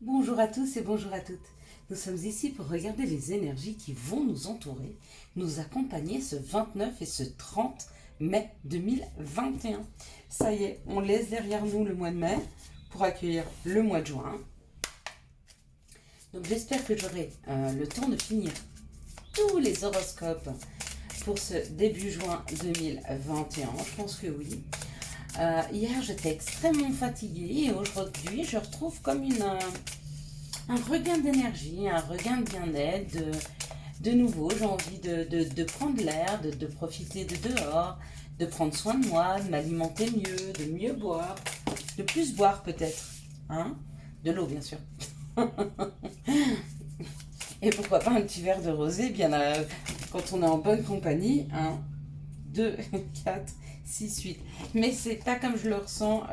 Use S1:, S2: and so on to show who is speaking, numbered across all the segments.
S1: Bonjour à tous et bonjour à toutes. Nous sommes ici pour regarder les énergies qui vont nous entourer, nous accompagner ce 29 et ce 30 mai 2021. Ça y est, on laisse derrière nous le mois de mai pour accueillir le mois de juin. Donc j'espère que j'aurai le temps de finir tous les horoscopes pour ce début juin 2021. Je pense que oui. Hier, j'étais extrêmement fatiguée et aujourd'hui, je retrouve comme un regain d'énergie, un regain de bien-être. De nouveau, j'ai envie de prendre l'air, de profiter de dehors, de prendre soin de moi, de m'alimenter mieux, de mieux boire, de plus boire peut-être. Hein? De l'eau, bien sûr. Et pourquoi pas un petit verre de rosé, bien quand on est en bonne compagnie. 1, 2, 4, 6, 8. Mais c'est pas comme je le ressens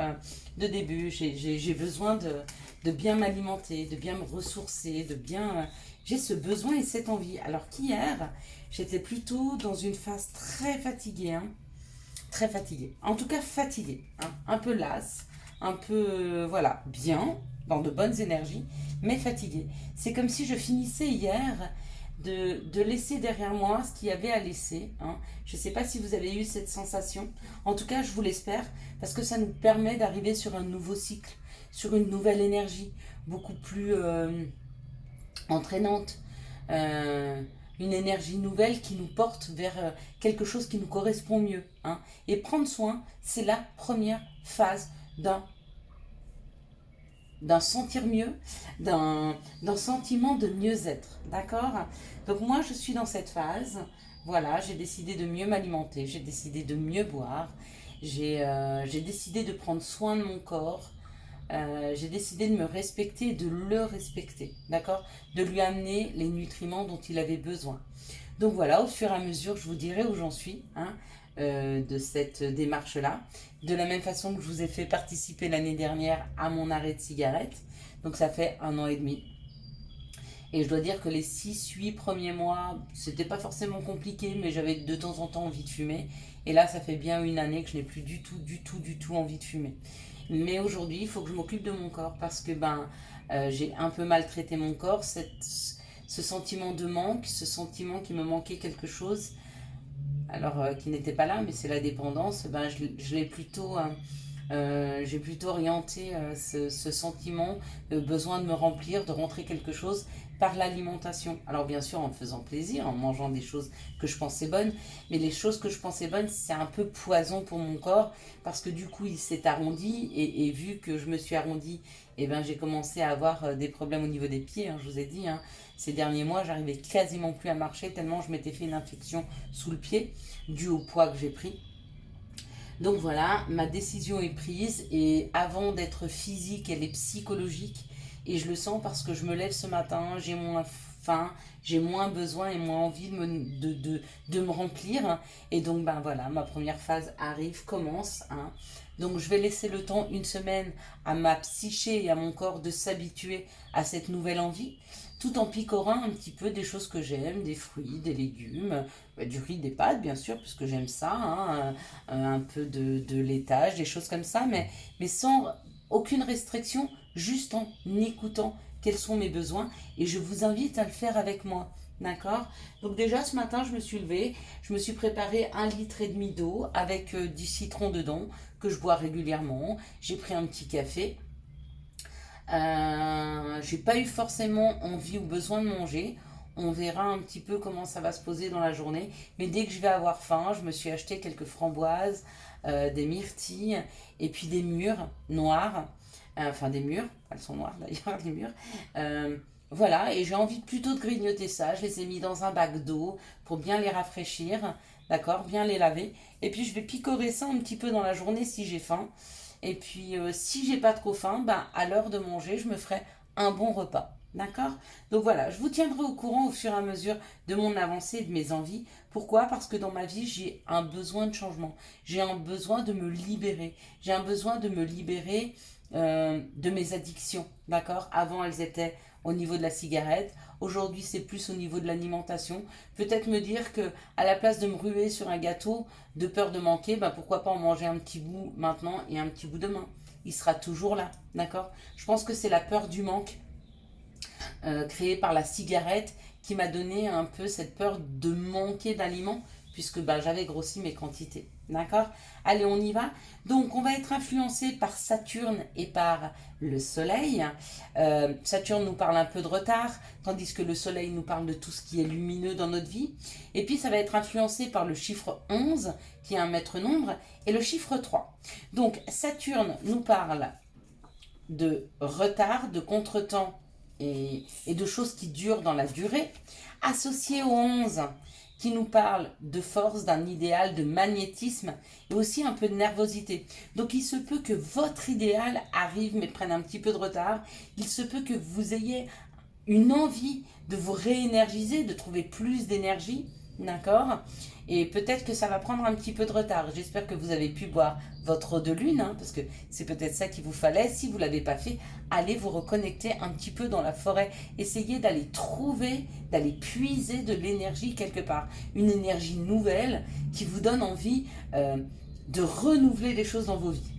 S1: de début. J'ai besoin de bien m'alimenter, de bien me ressourcer, de bien... j'ai ce besoin et cette envie. Alors qu'hier, j'étais plutôt dans une phase très fatiguée. Très fatiguée. En tout cas fatiguée. Un peu lasse, un peu, voilà, bien, dans de bonnes énergies, mais fatiguée. C'est comme si je finissais hier de laisser derrière moi ce qu'il y avait à laisser. Je ne sais pas si vous avez eu cette sensation. En tout cas, je vous l'espère, parce que ça nous permet d'arriver sur un nouveau cycle, sur une nouvelle énergie, beaucoup plus entraînante. Une énergie nouvelle qui nous porte vers quelque chose qui nous correspond mieux. Et prendre soin, c'est la première phase d'un sentir mieux, d'un sentiment de mieux-être. D'accord? Donc moi, je suis dans cette phase. Voilà, j'ai décidé de mieux m'alimenter, j'ai décidé de mieux boire, j'ai décidé de prendre soin de mon corps, j'ai décidé de me respecter et de le respecter, d'accord? De lui amener les nutriments dont il avait besoin. Donc voilà, au fur et à mesure, je vous dirai où j'en suis de cette démarche-là. De la même façon que je vous ai fait participer l'année dernière à mon arrêt de cigarette. Donc ça fait 1 an et demi. Et je dois dire que les 6-8 premiers mois, c'était pas forcément compliqué, mais j'avais de temps en temps envie de fumer. Et là, ça fait bien 1 année que je n'ai plus du tout envie de fumer. Mais aujourd'hui, il faut que je m'occupe de mon corps parce que j'ai un peu maltraité mon corps. Ce sentiment de manque, ce sentiment qu'il me manquait quelque chose, alors qui n'était pas là, mais c'est la dépendance, je l'ai plutôt j'ai plutôt orienté ce sentiment, le besoin de me remplir, de rentrer quelque chose par l'alimentation. Alors bien sûr en me faisant plaisir, en mangeant des choses que je pensais bonnes, mais les choses que je pensais bonnes, c'est un peu poison pour mon corps, parce que du coup il s'est arrondi, et vu que je me suis arrondi, j'ai commencé à avoir des problèmes au niveau des pieds, je vous ai dit. Ces derniers mois, j'arrivais quasiment plus à marcher, tellement je m'étais fait une infection sous le pied, due au poids que j'ai pris. Donc voilà, ma décision est prise, et avant d'être physique, elle est psychologique, et je le sens parce que je me lève ce matin, j'ai moins faim, j'ai moins besoin et moins envie de me remplir. Et donc voilà, ma première phase arrive, commence. Donc je vais laisser le temps, 1 semaine, à ma psyché et à mon corps de s'habituer à cette nouvelle envie, tout en picorant un petit peu des choses que j'aime, des fruits, des légumes, du riz, des pâtes, bien sûr, puisque j'aime ça, un peu de laitage, des choses comme ça, mais sans aucune restriction, juste en écoutant quels sont mes besoins, et je vous invite à le faire avec moi. D'accord? Donc déjà ce matin, je me suis levée, je me suis préparé 1,5 litre d'eau avec du citron dedans, que je bois régulièrement. J'ai pris un petit café. J'ai pas eu forcément envie ou besoin de manger. On verra un petit peu comment ça va se poser dans la journée. Mais dès que je vais avoir faim, je me suis acheté quelques framboises, des myrtilles et puis des mûres noires. Enfin des mûres, elles sont noires d'ailleurs, les mûres. Voilà, et j'ai envie plutôt de grignoter ça. Je les ai mis dans un bac d'eau pour bien les rafraîchir, d'accord, bien les laver. Et puis je vais picorer ça un petit peu dans la journée si j'ai faim. Et puis, si j'ai pas trop faim, à l'heure de manger, je me ferai un bon repas. D'accord? Donc voilà, je vous tiendrai au courant au fur et à mesure de mon avancée et de mes envies. Pourquoi? Parce que dans ma vie, j'ai un besoin de changement. J'ai un besoin de me libérer. J'ai un besoin de me libérer de mes addictions. D'accord? Avant, elles étaient au niveau de la cigarette. Aujourd'hui, c'est plus au niveau de l'alimentation. Peut-être me dire que à la place de me ruer sur un gâteau de peur de manquer, pourquoi pas en manger un petit bout maintenant et un petit bout demain. Il sera toujours là, d'accord? Je pense que c'est la peur du manque créé par la cigarette qui m'a donné un peu cette peur de manquer d'aliments puisque bah, j'avais grossi mes quantités. D'accord? Allez, on y va. Donc, on va être influencé par Saturne et par le Soleil. Saturne nous parle un peu de retard, tandis que le Soleil nous parle de tout ce qui est lumineux dans notre vie. Et puis, ça va être influencé par le chiffre 11, qui est un maître nombre, et le chiffre 3. Donc, Saturne nous parle de retard, de contretemps et de choses qui durent dans la durée, associé au 11 qui nous parle de force, d'un idéal, de magnétisme et aussi un peu de nervosité. Donc il se peut que votre idéal arrive mais prenne un petit peu de retard. Il se peut que vous ayez une envie de vous réénergiser, de trouver plus d'énergie, d'accord? Et peut-être que ça va prendre un petit peu de retard. J'espère que vous avez pu boire votre eau de lune, hein, parce que c'est peut-être ça qu'il vous fallait. Si vous ne l'avez pas fait, allez vous reconnecter un petit peu dans la forêt. Essayez d'aller trouver, d'aller puiser de l'énergie quelque part. Une énergie nouvelle qui vous donne envie de renouveler les choses dans vos vies.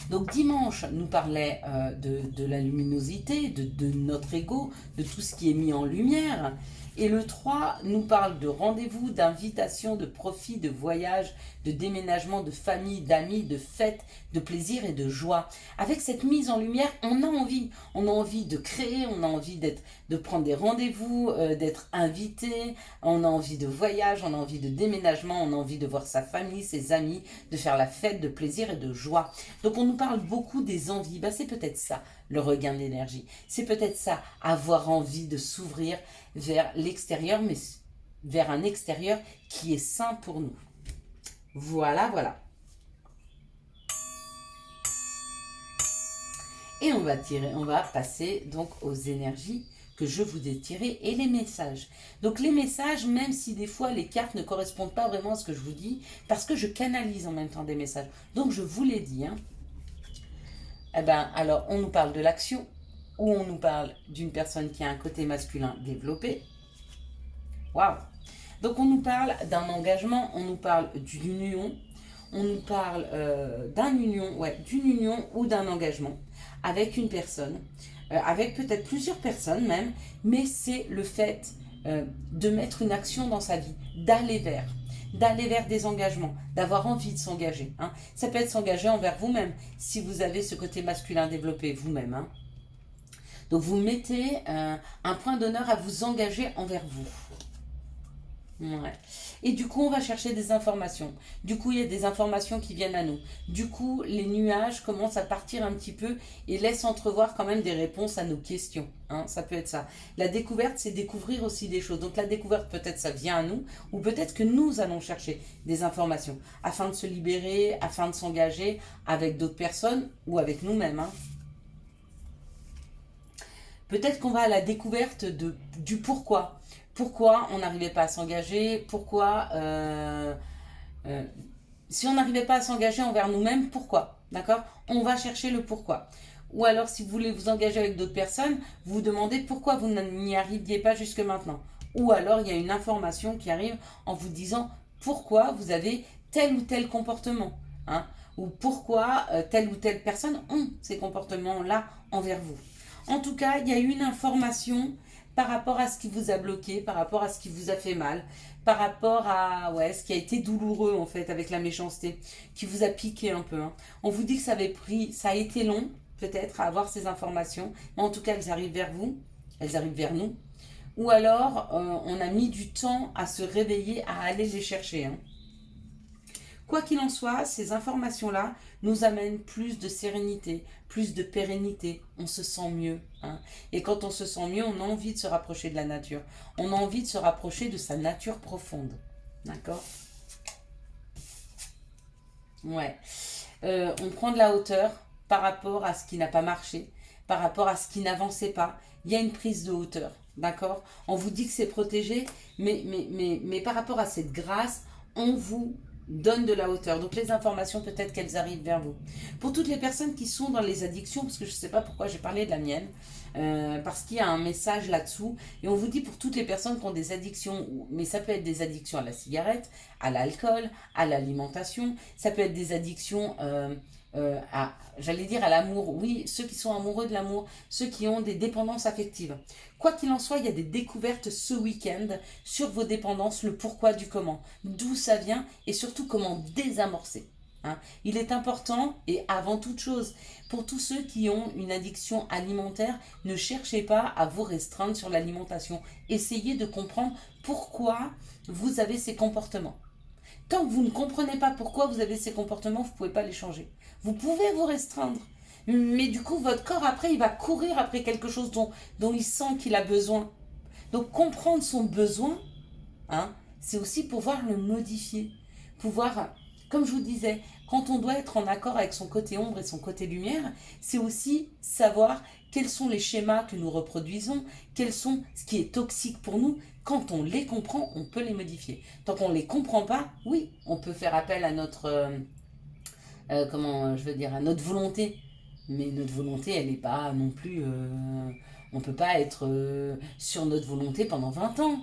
S1: Donc dimanche nous parlait de la luminosité, de notre ego, de tout ce qui est mis en lumière. Et le 3 nous parle de rendez-vous, d'invitation, de profit, de voyage, de déménagement, de famille, d'amis, de fêtes, de plaisir et de joie. Avec cette mise en lumière, on a envie de créer, on a envie de prendre des rendez-vous, d'être invité, on a envie de voyage, on a envie de déménagement, on a envie de voir sa famille, ses amis, de faire la fête, de plaisir et de joie. Donc on nous parle beaucoup des envies, c'est peut-être ça le regain d'énergie. C'est peut-être ça, avoir envie de s'ouvrir vers l'extérieur, mais vers un extérieur qui est sain pour nous. Voilà, voilà. Et on va passer donc aux énergies que je vous ai tirées et les messages. Donc les messages, même si des fois les cartes ne correspondent pas vraiment à ce que je vous dis, parce que je canalise en même temps des messages. Donc je vous l'ai dit, hein. Eh ben, alors on nous parle de l'action, ou on nous parle d'une personne qui a un côté masculin développé. Waouh! Donc on nous parle d'un engagement, on nous parle d'une union, on nous parle d'une union ou d'un engagement avec une personne, avec peut-être plusieurs personnes même, mais c'est le fait de mettre une action dans sa vie, d'aller vers des engagements, d'avoir envie de s'engager. Hein. Ça peut être s'engager envers vous-même, si vous avez ce côté masculin développé vous-même. Hein. Donc vous mettez un point d'honneur à vous engager envers vous. Ouais. Et du coup, on va chercher des informations. Du coup, il y a des informations qui viennent à nous. Du coup, les nuages commencent à partir un petit peu et laissent entrevoir quand même des réponses à nos questions. Hein, ça peut être ça. La découverte, c'est découvrir aussi des choses. Donc la découverte, peut-être ça vient à nous, ou peut-être que nous allons chercher des informations afin de se libérer, afin de s'engager avec d'autres personnes ou avec nous-mêmes. Hein. Peut-être qu'on va à la découverte du pourquoi. Pourquoi on n'arrivait pas à s'engager, si on n'arrivait pas à s'engager envers nous-mêmes, pourquoi, d'accord? On va chercher le pourquoi. Ou alors, si vous voulez vous engager avec d'autres personnes, vous vous demandez pourquoi vous n'y arriviez pas jusque maintenant. Ou alors, il y a une information qui arrive en vous disant pourquoi vous avez tel ou tel comportement, hein? Ou pourquoi telle ou telle personne ont ces comportements-là envers vous. En tout cas, il y a une information par rapport à ce qui vous a bloqué, par rapport à ce qui vous a fait mal, par rapport à ce qui a été douloureux en fait avec la méchanceté, qui vous a piqué un peu. Hein. On vous dit que ça a été long peut-être à avoir ces informations, mais en tout cas elles arrivent vers vous, elles arrivent vers nous. Ou alors on a mis du temps à se réveiller, à aller les chercher. Hein. Quoi qu'il en soit, ces informations-là nous amènent plus de sérénité, plus de pérennité. On se sent mieux. Hein. Et quand on se sent mieux, on a envie de se rapprocher de la nature. On a envie de se rapprocher de sa nature profonde. D'accord? Ouais. On prend de la hauteur par rapport à ce qui n'a pas marché, par rapport à ce qui n'avançait pas. Il y a une prise de hauteur. D'accord? On vous dit que c'est protégé, mais par rapport à cette grâce, on vous donne de la hauteur. Donc les informations, peut-être qu'elles arrivent vers vous. Pour toutes les personnes qui sont dans les addictions, parce que je ne sais pas pourquoi j'ai parlé de la mienne, parce qu'il y a un message là-dessous, et on vous dit pour toutes les personnes qui ont des addictions, mais ça peut être des addictions à la cigarette, à l'alcool, à l'alimentation, ça peut être des addictions j'allais dire à l'amour, oui, ceux qui sont amoureux de l'amour, ceux qui ont des dépendances affectives. Quoi qu'il en soit, il y a des découvertes ce week-end sur vos dépendances, le pourquoi du comment, d'où ça vient et surtout comment désamorcer. Hein. Il est important, et avant toute chose, pour tous ceux qui ont une addiction alimentaire, ne cherchez pas à vous restreindre sur l'alimentation. Essayez de comprendre pourquoi vous avez ces comportements. Tant que vous ne comprenez pas pourquoi vous avez ces comportements, vous ne pouvez pas les changer. Vous pouvez vous restreindre. Mais du coup, votre corps, après, il va courir après quelque chose dont il sent qu'il a besoin. Donc, comprendre son besoin, hein, c'est aussi pouvoir le modifier. Pouvoir, comme je vous disais, quand on doit être en accord avec son côté ombre et son côté lumière, c'est aussi savoir quels sont les schémas que nous reproduisons, quels sont ce qui est toxique pour nous. Quand on les comprend, on peut les modifier. Tant qu'on ne les comprend pas, oui, on peut faire appel à notre, comment je veux dire, à notre volonté. Mais notre volonté, elle n'est pas non plus... on ne peut pas être sur notre volonté pendant 20 ans.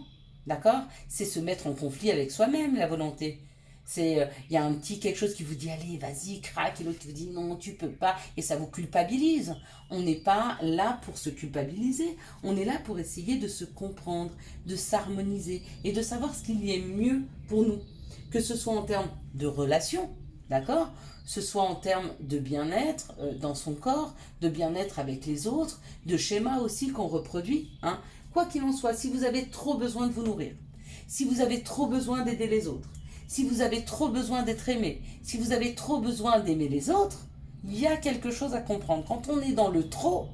S1: D'accord? C'est se mettre en conflit avec soi-même, la volonté. C'est, il y a un petit quelque chose qui vous dit, allez, vas-y, craque, et l'autre qui vous dit, non, tu peux pas, et ça vous culpabilise. On n'est pas là pour se culpabiliser, on est là pour essayer de se comprendre, de s'harmoniser, et de savoir ce qu'il y est mieux pour nous. Que ce soit en termes de relations, d'accord? Ce soit en termes de bien-être dans son corps, de bien-être avec les autres, de schémas aussi qu'on reproduit. Hein. Quoi qu'il en soit, si vous avez trop besoin de vous nourrir, si vous avez trop besoin d'aider les autres, si vous avez trop besoin d'être aimé, si vous avez trop besoin d'aimer les autres, il y a quelque chose à comprendre. Quand on est dans le trop,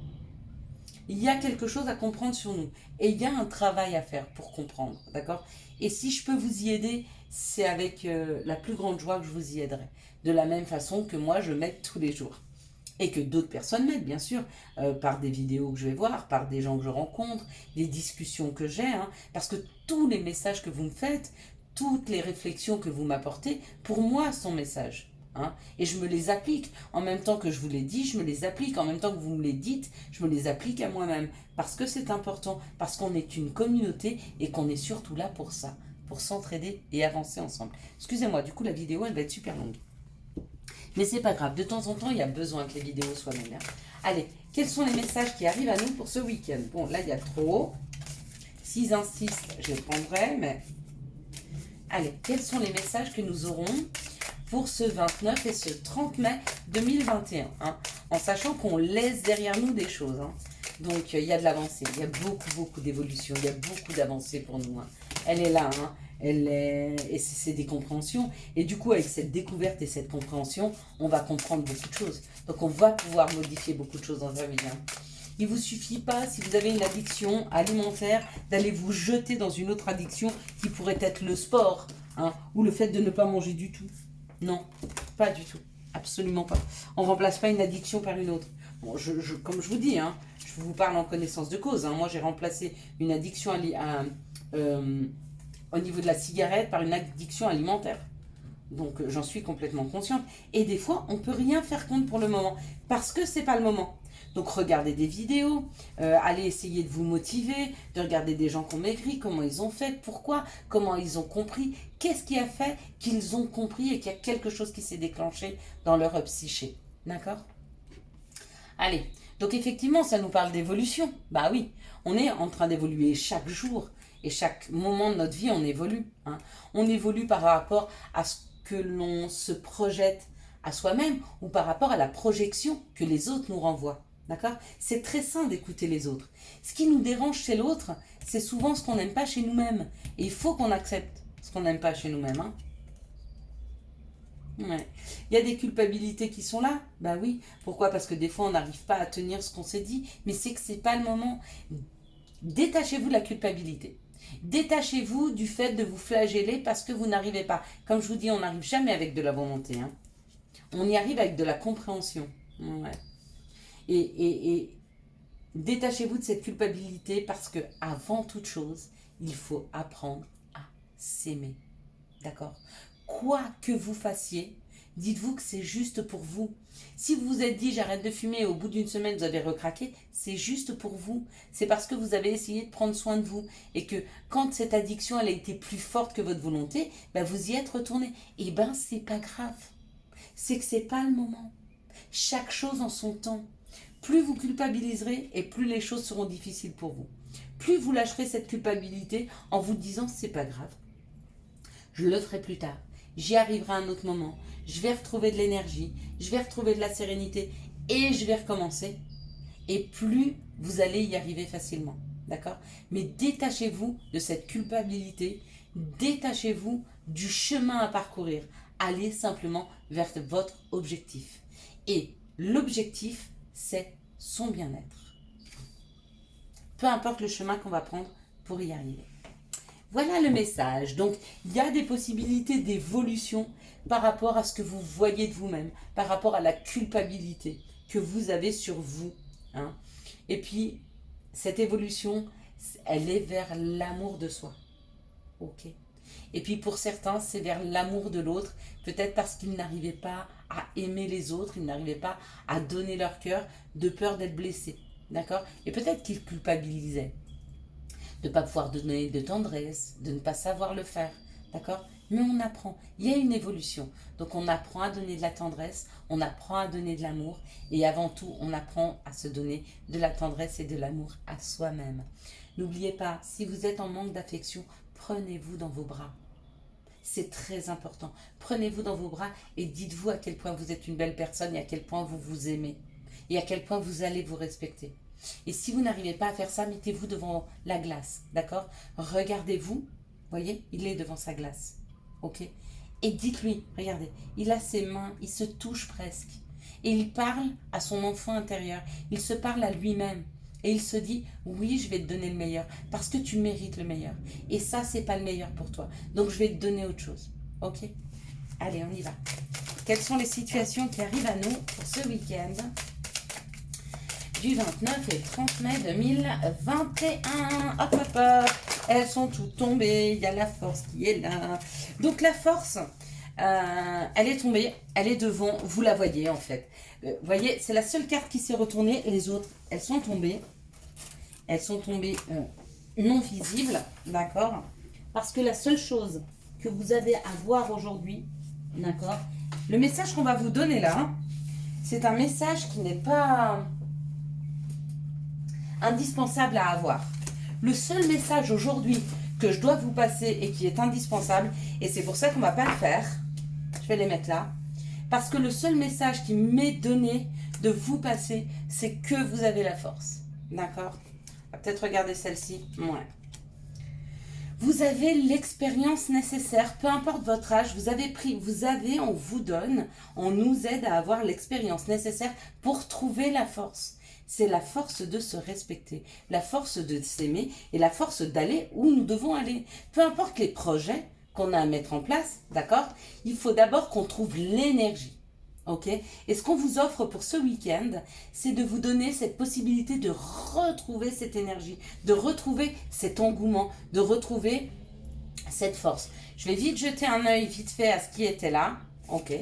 S1: il y a quelque chose à comprendre sur nous. Et il y a un travail à faire pour comprendre, d'accord? Et si je peux vous y aider, c'est avec la plus grande joie que je vous y aiderai. De la même façon que moi, je m'aide tous les jours. Et que d'autres personnes m'aident, bien sûr, par des vidéos que je vais voir, par des gens que je rencontre, des discussions que j'ai, hein, parce que tous les messages que vous me faites, toutes les réflexions que vous m'apportez, pour moi, sont messages. Hein, et je me les applique. En même temps que je vous les dis, je me les applique. En même temps que vous me les dites, je me les applique à moi-même. Parce que c'est important, parce qu'on est une communauté et qu'on est surtout là pour ça, pour s'entraider et avancer ensemble. Excusez-moi, du coup, la vidéo, elle va être super longue. Mais c'est pas grave, de temps en temps, il y a besoin que les vidéos soient longues. Hein. Allez, quels sont les messages qui arrivent à nous pour ce week-end? Bon, là, il y a trop. S'ils insistent, je les prendrai, mais... Allez, quels sont les messages que nous aurons pour ce 29 et ce 30 mai 2021, hein, en sachant qu'on laisse derrière nous des choses. Hein. Donc, il y a de l'avancée, il y a beaucoup d'évolution, il y a beaucoup d'avancée pour nous. Hein. Elle est là, hein. Et c'est des compréhensions. Et du coup, avec cette découverte et cette compréhension, on va comprendre beaucoup de choses. Donc, on va pouvoir modifier beaucoup de choses dans sa vie. Hein. Il ne vous suffit pas, si vous avez une addiction alimentaire, d'aller vous jeter dans une autre addiction qui pourrait être le sport, hein, ou le fait de ne pas manger du tout. Non, pas du tout. Absolument pas. On ne remplace pas une addiction par une autre. Bon, comme je vous dis, hein, je vous parle en connaissance de cause. Hein. Moi, j'ai remplacé une addiction au niveau de la cigarette par une addiction alimentaire. Donc, j'en suis complètement consciente. Et des fois, on ne peut rien faire contre pour le moment. Parce que ce n'est pas le moment. Donc regardez des vidéos, allez essayer de vous motiver, de regarder des gens qui ont maigri, comment ils ont fait, pourquoi, comment ils ont compris, qu'est-ce qui a fait qu'ils ont compris et qu'il y a quelque chose qui s'est déclenché dans leur psyché. D'accord? Allez, donc effectivement, ça nous parle d'évolution. Bah oui, on est en train d'évoluer chaque jour et chaque moment de notre vie, on évolue. Hein. On évolue par rapport à ce que l'on se projette à soi-même ou par rapport à la projection que les autres nous renvoient. D'accord? C'est très sain d'écouter les autres. Ce qui nous dérange chez l'autre, c'est souvent ce qu'on n'aime pas chez nous-mêmes. Et il faut qu'on accepte ce qu'on n'aime pas chez nous-mêmes. Hein. Ouais. Il y a des culpabilités qui sont là. Bah oui. Pourquoi? Parce que des fois, on n'arrive pas à tenir ce qu'on s'est dit. Mais c'est que ce n'est pas le moment. Détachez-vous de la culpabilité. Détachez-vous du fait de vous flageller parce que vous n'arrivez pas. Comme je vous dis, on n'arrive jamais avec de la volonté. Hein. On y arrive avec de la compréhension. Ouais. Et détachez-vous de cette culpabilité parce que avant toute chose, il faut apprendre à s'aimer. D'accord? Quoi que vous fassiez, dites-vous que c'est juste pour vous. Si vous vous êtes dit j'arrête de fumer et au bout d'une semaine vous avez recraqué, c'est juste pour vous. C'est parce que vous avez essayé de prendre soin de vous et que quand cette addiction elle a été plus forte que votre volonté, ben vous y êtes retourné. Et ben c'est pas grave. C'est que c'est pas le moment. Chaque chose en son temps. Plus vous culpabiliserez et plus les choses seront difficiles pour vous. Plus vous lâcherez cette culpabilité en vous disant c'est pas grave, je le ferai plus tard, j'y arriverai à un autre moment, je vais retrouver de l'énergie, je vais retrouver de la sérénité et je vais recommencer. Et plus vous allez y arriver facilement, d'accord? Mais détachez-vous de cette culpabilité, détachez-vous du chemin à parcourir. Allez simplement vers votre objectif. Et l'objectif, c'est son bien-être. Peu importe le chemin qu'on va prendre pour y arriver. Voilà le message. Donc, il y a des possibilités d'évolution par rapport à ce que vous voyez de vous-même, par rapport à la culpabilité que vous avez sur vous. Hein. Et puis, cette évolution, elle est vers l'amour de soi. Ok. Et puis pour certains, c'est vers l'amour de l'autre, peut-être parce qu'ils n'arrivaient pas à aimer les autres, ils n'arrivaient pas à donner leur cœur, de peur d'être blessés. D'accord? Et peut-être qu'ils culpabilisaient de ne pas pouvoir donner de tendresse, de ne pas savoir le faire. D'accord? Mais on apprend. Il y a une évolution. Donc on apprend à donner de la tendresse, on apprend à donner de l'amour et avant tout, on apprend à se donner de la tendresse et de l'amour à soi-même. N'oubliez pas, si vous êtes en manque d'affection, prenez-vous dans vos bras. C'est très important. Prenez-vous dans vos bras et dites-vous à quel point vous êtes une belle personne et à quel point vous vous aimez et à quel point vous allez vous respecter. Et si vous n'arrivez pas à faire ça, mettez-vous devant la glace, d'accord? Regardez-vous, voyez, il est devant sa glace, ok? Et dites-lui, regardez, il a ses mains, il se touche presque. Et il parle à son enfant intérieur, il se parle à lui-même. Et il se dit, oui, je vais te donner le meilleur, parce que tu mérites le meilleur. Et ça, c'est pas le meilleur pour toi. Donc, je vais te donner autre chose, ok? Allez, on y va. Quelles sont les situations qui arrivent à nous pour ce week-end du 29 et 30 mai 2021. Hop, hop, hop. Elles sont toutes tombées. Il y a la force qui est là. Donc, la force, elle est tombée. Elle est devant. Vous la voyez, en fait. Vous voyez, c'est la seule carte qui s'est retournée. Les autres, elles sont tombées. Elles sont tombées non visibles. D'accord? Parce que la seule chose que vous avez à voir aujourd'hui, d'accord? Le message qu'on va vous donner là, c'est un message qui n'est pas indispensable à avoir. Le seul message aujourd'hui que je dois vous passer et qui est indispensable, et c'est pour ça qu'on ne va pas le faire, je vais les mettre là, parce que le seul message qui m'est donné de vous passer, c'est que vous avez la force. D'accord? On va peut-être regarder celle-ci. Ouais. Vous avez l'expérience nécessaire, peu importe votre âge, on vous donne, on nous aide à avoir l'expérience nécessaire pour trouver la force. C'est la force de se respecter, la force de s'aimer et la force d'aller où nous devons aller. Peu importe les projets qu'on a à mettre en place, d'accord? Il faut d'abord qu'on trouve l'énergie. Ok? Et ce qu'on vous offre pour ce week-end, c'est de vous donner cette possibilité de retrouver cette énergie, de retrouver cet engouement, de retrouver cette force. Je vais vite jeter un œil vite fait à ce qui était là. Ok.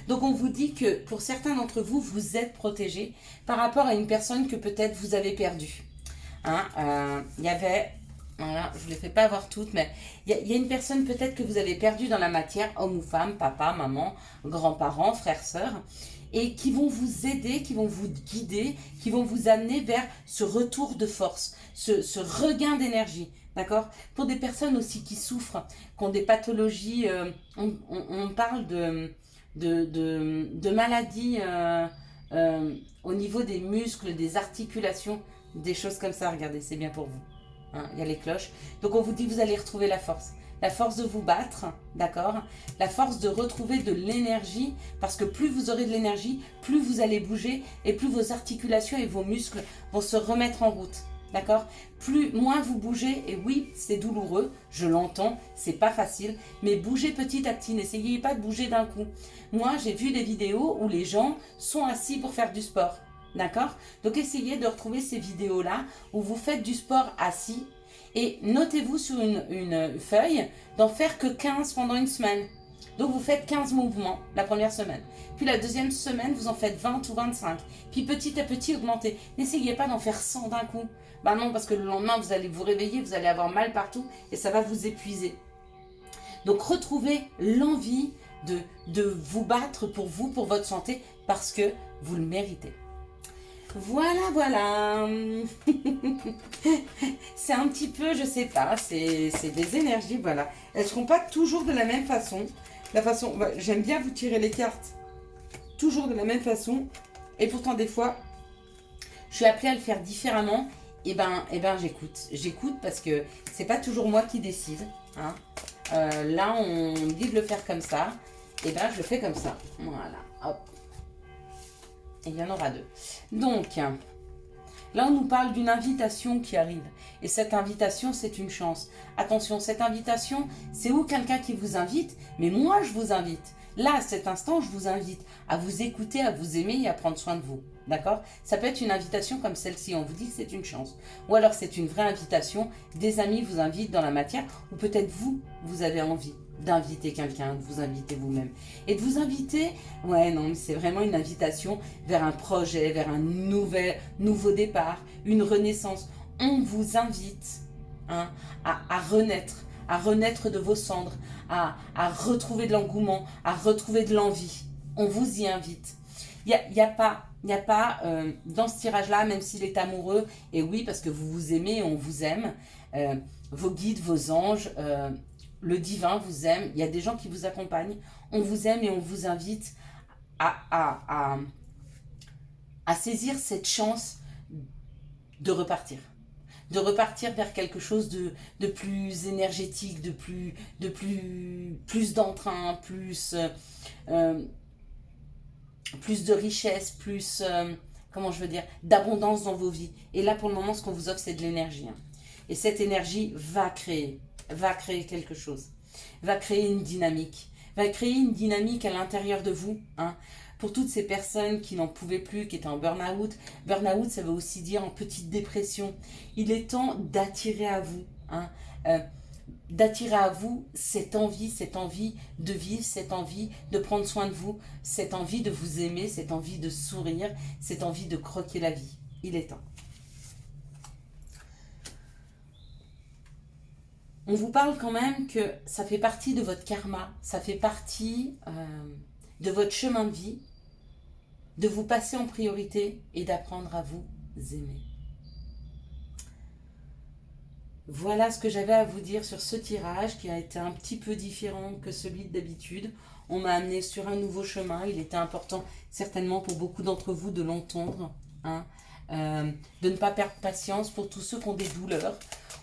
S1: Donc on vous dit que pour certains d'entre vous, vous êtes protégés par rapport à une personne que peut-être vous avez perdue. Hein, y avait... Voilà, je ne les fais pas avoir toutes, mais il y a une personne peut-être que vous avez perdue dans la matière, homme ou femme, papa, maman, grands-parents, frères, sœurs, et qui vont vous aider, qui vont vous guider, qui vont vous amener vers ce retour de force, ce regain d'énergie, d'accord? Pour des personnes aussi qui souffrent, qui ont des pathologies, on parle de maladies au niveau des muscles, des articulations, des choses comme ça, regardez, c'est bien pour vous. Hein, il y a les cloches. Donc on vous dit que vous allez retrouver la force de vous battre, d'accord? La force de retrouver de l'énergie, parce que plus vous aurez de l'énergie, plus vous allez bouger et plus vos articulations et vos muscles vont se remettre en route, d'accord? Moins vous bougez, et oui, c'est douloureux, je l'entends, c'est pas facile, mais bougez petit à petit, n'essayez pas de bouger d'un coup. Moi, j'ai vu des vidéos où les gens sont assis pour faire du sport. D'accord? Donc essayez de retrouver ces vidéos-là où vous faites du sport assis et notez-vous sur une feuille d'en faire que 15 pendant une semaine. Donc vous faites 15 mouvements la première semaine. Puis la deuxième semaine, vous en faites 20 ou 25. Puis petit à petit, augmentez. N'essayez pas d'en faire 100 d'un coup. Bah non, parce que le lendemain, vous allez vous réveiller, vous allez avoir mal partout et ça va vous épuiser. Donc retrouvez l'envie de vous battre pour vous, pour votre santé, parce que Vous le méritez. Voilà, voilà. C'est un petit peu, je sais pas, c'est des énergies, voilà. Elles ne seront pas toujours de la même façon. J'aime bien vous tirer les cartes toujours de la même façon. Et pourtant, des fois, je suis appelée à le faire différemment. J'écoute. J'écoute parce que c'est pas toujours moi qui décide. Hein. Là, on me dit de le faire comme ça. Je le fais comme ça. Voilà, hop. Et il y en aura 2. Donc, là, on nous parle d'une invitation qui arrive. Et cette invitation, c'est une chance. Attention, cette invitation, c'est où quelqu'un qui vous invite, mais moi, je vous invite. Là, à cet instant, je vous invite à vous écouter, à vous aimer et à prendre soin de vous. D'accord? Ça peut être une invitation comme celle-ci. On vous dit que c'est une chance. Ou alors, c'est une vraie invitation. Des amis vous invitent dans la matière. Ou peut-être vous avez envie d'inviter quelqu'un, de vous inviter vous-même. Et de vous inviter, ouais, non, c'est vraiment une invitation vers un projet, vers un nouveau départ, une renaissance. On vous invite à renaître de vos cendres, à retrouver de l'engouement, à retrouver de l'envie. On vous y invite. Il n'y a pas dans ce tirage-là, même s'il est amoureux, et oui, parce que vous vous aimez et on vous aime, vos guides, vos anges, le divin vous aime, il y a des gens qui vous accompagnent, on vous aime et on vous invite à saisir cette chance de repartir vers quelque chose de plus énergétique, de plus d'entrain, plus de richesse, plus, d'abondance dans vos vies. Et là, pour le moment, ce qu'on vous offre, c'est de l'énergie. Hein. Et cette énergie va créer quelque chose, va créer une dynamique, à l'intérieur de vous. Hein. Pour toutes ces personnes qui n'en pouvaient plus, qui étaient en burn-out, ça veut aussi dire en petite dépression. Il est temps d'attirer à vous, cette envie de vivre, cette envie de prendre soin de vous, cette envie de vous aimer, cette envie de sourire, cette envie de croquer la vie. Il est temps. On vous parle quand même que ça fait partie de votre karma, ça fait partie de votre chemin de vie, de vous passer en priorité et d'apprendre à vous aimer. Voilà ce que j'avais à vous dire sur ce tirage qui a été un petit peu différent que celui d'habitude. On m'a amené sur un nouveau chemin. Il était important certainement pour beaucoup d'entre vous de l'entendre. De ne pas perdre patience pour tous ceux qui ont des douleurs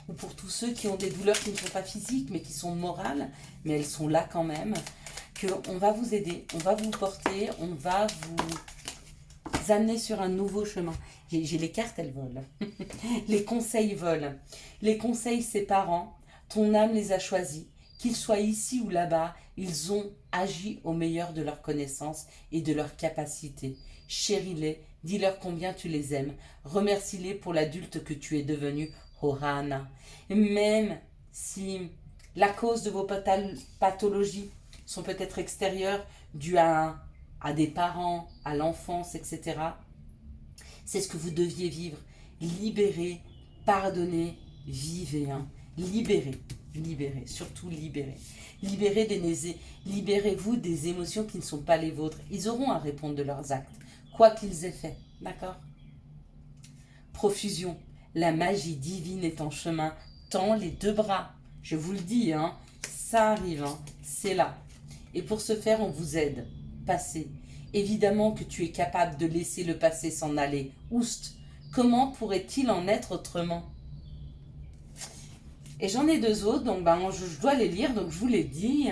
S1: ou pour tous ceux qui ont des douleurs qui ne sont pas physiques mais qui sont morales, mais elles sont là quand même. On va vous aider, on va vous porter, on va vous amener sur un nouveau chemin. J'ai les cartes, elles volent. Les conseils volent. Les conseils, c'est parents. Ton âme les a choisis. Qu'ils soient ici ou là-bas, ils ont agi au meilleur de leurs connaissances et de leurs capacités. Chéris-les, dis-leur combien tu les aimes. Remercie-les pour l'adulte que tu es devenu, Ohana. Et même si la cause de vos pathologies sont peut-être extérieures, dues à des parents, à l'enfance, etc. C'est ce que vous deviez vivre. Libérez, pardonnez, vivez. Libérez, surtout libérez. Libérez-vous des émotions qui ne sont pas les vôtres. Ils auront à répondre de leurs actes, quoi qu'ils aient fait. D'accord? Profusion, la magie divine est en chemin. Tends les 2 bras. Je vous le dis, ça arrive, c'est là. Et pour ce faire, on vous aide. Passé. Évidemment que tu es capable de laisser le passé s'en aller. Oust, comment pourrait-il en être autrement? Et j'en ai 2 autres, donc je dois les lire, donc je vous les dis.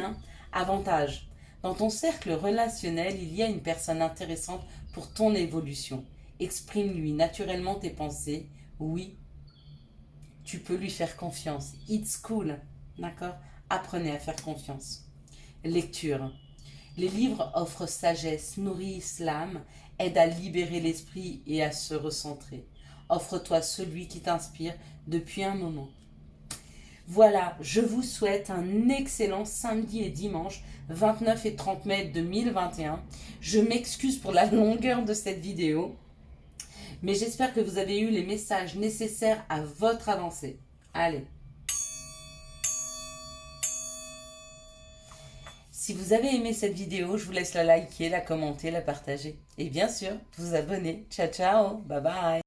S1: Avantage. Dans ton cercle relationnel, il y a une personne intéressante pour ton évolution. Exprime-lui naturellement tes pensées. Oui, tu peux lui faire confiance. It's cool. D'accord? Apprenez à faire confiance. Lecture. Les livres offrent sagesse, nourrissent l'âme, aident à libérer l'esprit et à se recentrer. Offre-toi celui qui t'inspire depuis un moment. Voilà, je vous souhaite un excellent samedi et dimanche 29 et 30 mai 2021. Je m'excuse pour la longueur de cette vidéo, mais j'espère que vous avez eu les messages nécessaires à votre avancée. Allez. Si Si vous avez aimé cette vidéo, je vous laisse la liker, la commenter, la partager. Et bien sûr, vous abonner. Ciao, ciao, bye bye.